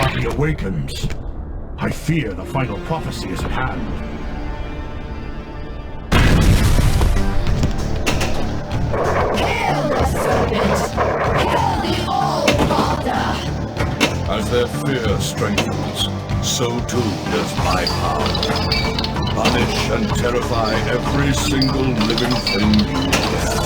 army awakens. I fear the final prophecy is at hand. Kill the serpent! Kill the All-Father! As their fear strengthens, so too does my power. Punish and terrify every single living thing you dare.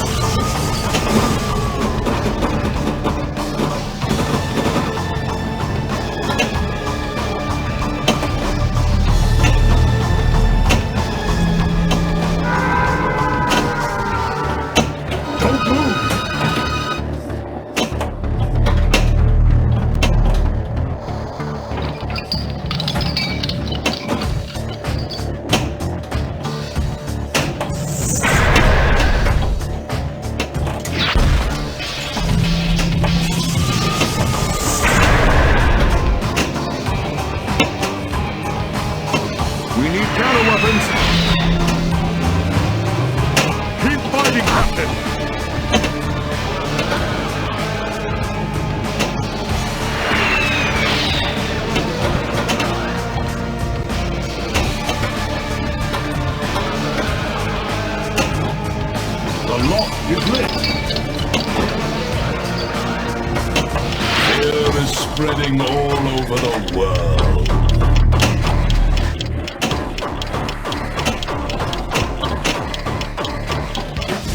Spreading all over the world.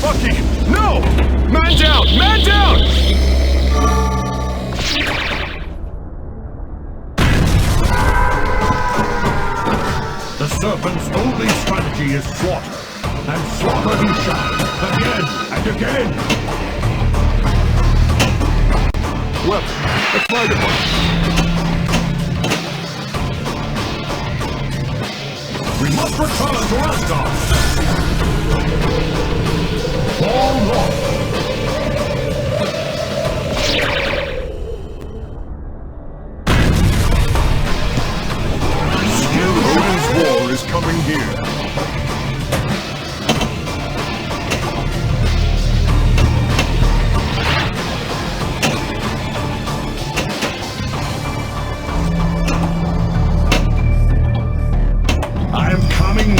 Bucky! No! Man down! Man down! The serpent's only strategy is slaughter. And slaughter he shall, again and again! Well, let's find one. We must return to Asgard! Fall north! Odin's war is coming here.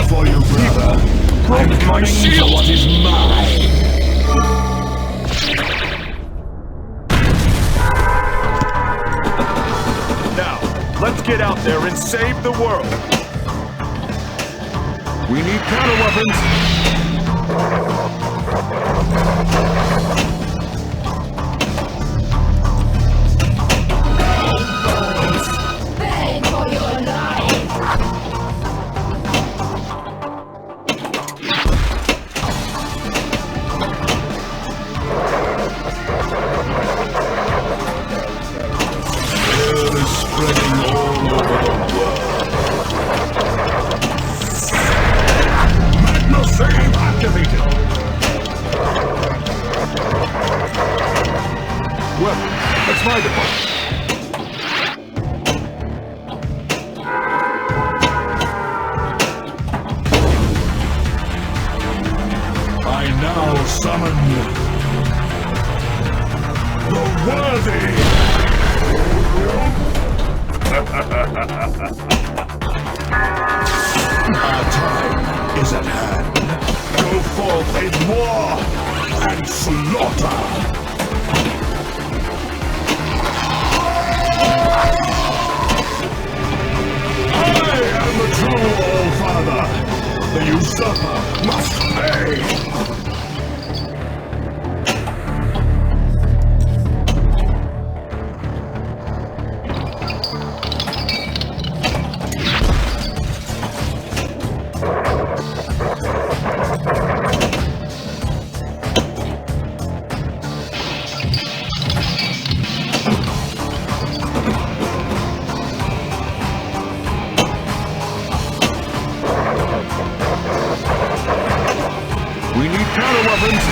For you, brother. I'm coming for what is mine. Now, let's get out there and save the world. We need counter weapons. Beg for your life! Spreading all over the world. Magna Save activated! Well, that's my department. I now summon the worthy! Our time is at hand. Go forth in war and slaughter! I am the true All-Father. The usurper must pay! We need counter weapons.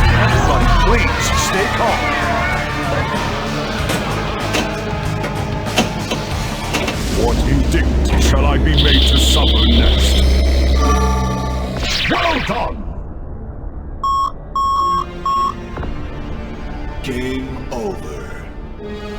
Everybody, please stay calm. What indignity shall I be made to suffer next? Well done! Game over.